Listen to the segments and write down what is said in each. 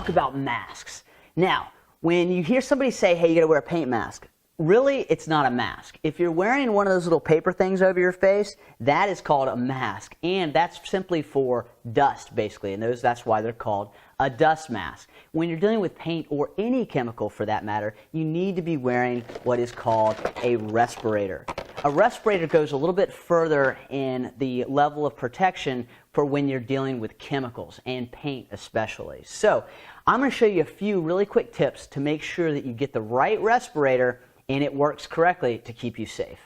talk about masks. Now, when you hear somebody say, hey, you gotta wear a paint mask, really, it's not a mask. If you're wearing one of those little paper things over your face, that is called a mask, and that's simply for dust, basically, and that's why they're called a dust mask. When you're dealing with paint or any chemical for that matter, you need to be wearing what is called a respirator. A respirator goes a little bit further in the level of protection for when you're dealing with chemicals and paint especially. So I'm going to show you a few really quick tips to make sure that you get the right respirator and it works correctly to keep you safe.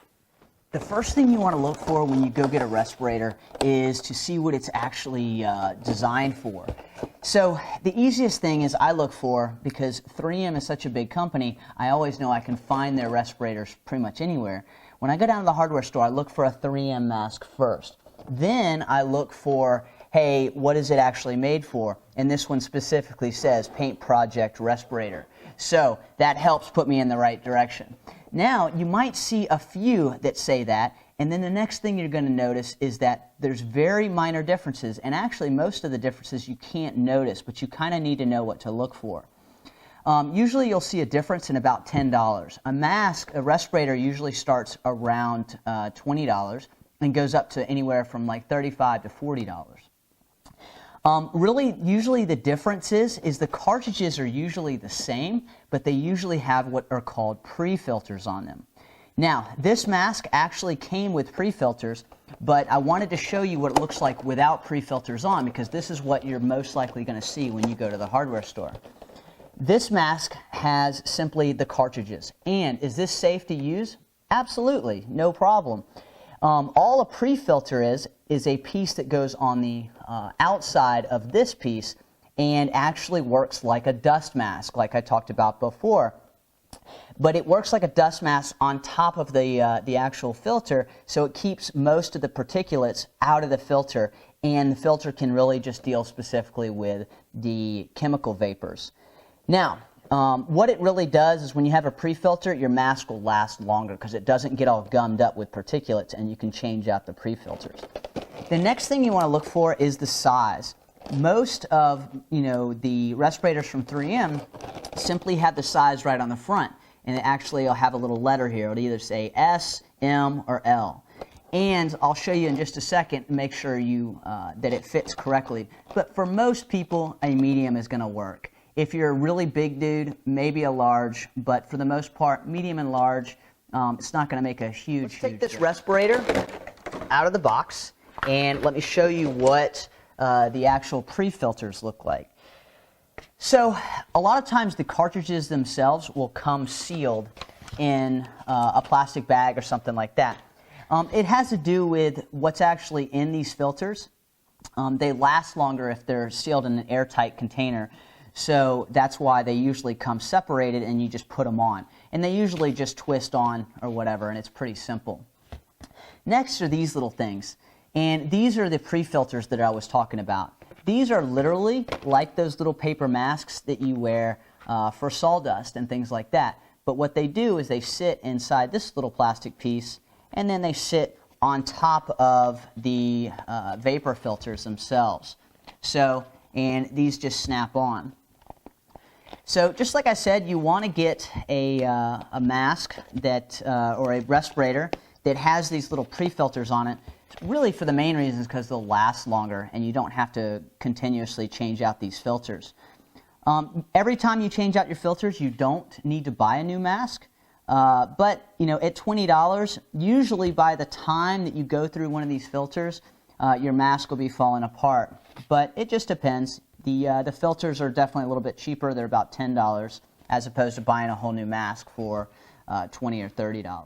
The first thing you want to look for when you go get a respirator is to see what it's actually designed for. So the easiest thing is I look for, because 3M is such a big company, I always know I can find their respirators pretty much anywhere. When I go down to the hardware store, I look for a 3M mask first. Then I look for, hey, what is it actually made for? And this one specifically says Paint Project Respirator. So that helps put me in the right direction. Now, you might see a few that say that, and then the next thing you're going to notice is that there's very minor differences, and actually most of the differences you can't notice, but you kind of need to know what to look for. Usually you'll see a difference in about $10. A mask, a respirator, usually starts around $20 and goes up to anywhere from like $35 to $40. Really, usually the difference is the cartridges are usually the same, but they usually have what are called pre-filters on them. Now, this mask actually came with pre-filters, but I wanted to show you what it looks like without pre-filters on, because this is what you're most likely going to see when you go to the hardware store. This mask has simply the cartridges. And is this safe to use? Absolutely, no problem. All a pre-filter is a piece that goes on the outside of this piece and actually works like a dust mask, like I talked about before. But it works like a dust mask on top of the actual filter, so it keeps most of the particulates out of the filter, and the filter can really just deal specifically with the chemical vapors. Now, what it really does is when you have a pre-filter, your mask will last longer because it doesn't get all gummed up with particulates, and you can change out the pre-filters. The next thing you want to look for is the size. Most of the respirators from 3M simply have the size right on the front, and it actually will have a little letter here. It'll either say S, M, or L. And I'll show you in just a second, make sure that it fits correctly. But for most people, a medium is going to work. If you're a really big dude, maybe a large, but for the most part, medium and large, it's not going to make a huge difference. Let's take this respirator out of the box, and let me show you what the actual pre-filters look like. So a lot of times the cartridges themselves will come sealed in a plastic bag or something like that. It has to do with what's actually in these filters. They last longer if they're sealed in an airtight container. So that's why they usually come separated and you just put them on. And they usually just twist on or whatever, and it's pretty simple. Next are these little things. And these are the pre-filters that I was talking about. These are literally like those little paper masks that you wear for sawdust and things like that. But what they do is they sit inside this little plastic piece, and then they sit on top of the vapor filters themselves. And these just snap on. So just like I said, you want to get a mask that, or a respirator that has these little pre-filters on it, really for the main reason is because they'll last longer and you don't have to continuously change out these filters. Every time you change out your filters, you don't need to buy a new mask. But at $20, usually by the time that you go through one of these filters, your mask will be falling apart. But it just depends. The filters are definitely a little bit cheaper. They're about $10 as opposed to buying a whole new mask for $20 or $30.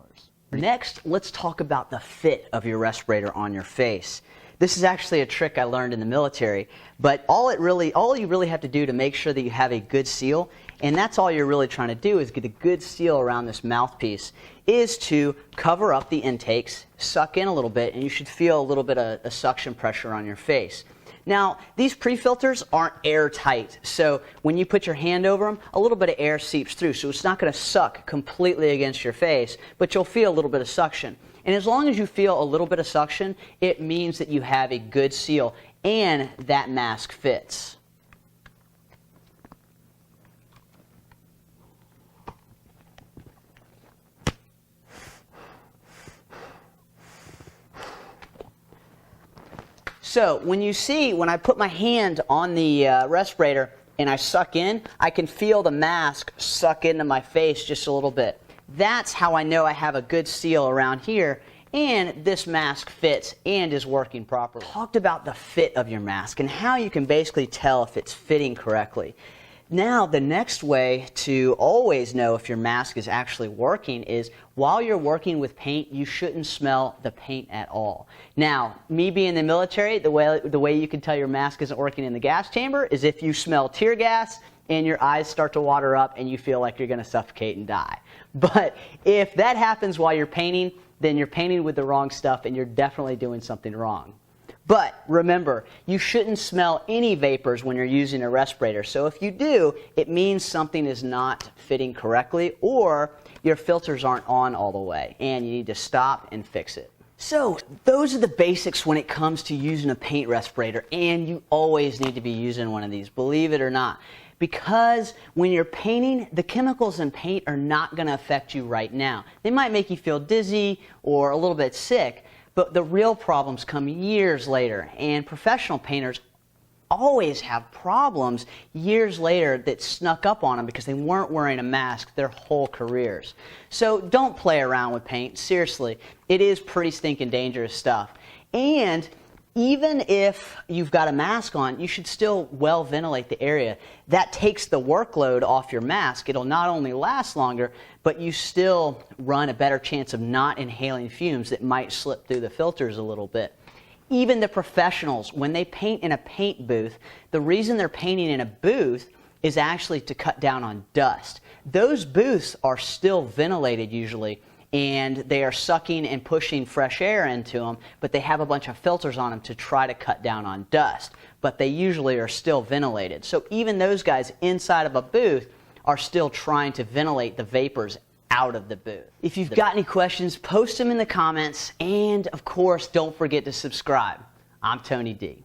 Next, let's talk about the fit of your respirator on your face. This is actually a trick I learned in the military, but all you really have to do to make sure that you have a good seal, and that's all you're really trying to do is get a good seal around this mouthpiece, is to cover up the intakes, suck in a little bit, and you should feel a little bit of a suction pressure on your face. Now, these pre-filters aren't airtight, so when you put your hand over them, a little bit of air seeps through, so it's not going to suck completely against your face, but you'll feel a little bit of suction. And as long as you feel a little bit of suction, it means that you have a good seal and that mask fits. So when you see, when I put my hand on the respirator and I suck in, I can feel the mask suck into my face just a little bit. That's how I know I have a good seal around here and this mask fits and is working properly. Talked about the fit of your mask and how you can basically tell if it's fitting correctly. Now, the next way to always know if your mask is actually working is while you're working with paint, you shouldn't smell the paint at all. Now, me being in the military, the way you can tell your mask isn't working in the gas chamber is if you smell tear gas and your eyes start to water up and you feel like you're going to suffocate and die. But if that happens while you're painting, then you're painting with the wrong stuff and you're definitely doing something wrong. But remember, you shouldn't smell any vapors when you're using a respirator. So if you do, it means something is not fitting correctly or your filters aren't on all the way and you need to stop and fix it. So those are the basics when it comes to using a paint respirator, and you always need to be using one of these, believe it or not. Because when you're painting, the chemicals in paint are not going to affect you right now. They might make you feel dizzy or a little bit sick, but the real problems come years later, and professional painters always have problems years later that snuck up on them because they weren't wearing a mask their whole careers. So don't play around with paint. Seriously, it is pretty stinking dangerous stuff. And even if you've got a mask on, you should still well ventilate the area. That takes the workload off your mask. It'll not only last longer, but you still run a better chance of not inhaling fumes that might slip through the filters a little bit. Even the professionals, when they paint in a paint booth, the reason they're painting in a booth is actually to cut down on dust. Those booths are still ventilated usually, and they are sucking and pushing fresh air into them, but they have a bunch of filters on them to try to cut down on dust. But they usually are still ventilated. So even those guys inside of a booth are still trying to ventilate the vapors out of the booth. If you've got any questions, post them in the comments, and of course, don't forget to subscribe. I'm Tony D.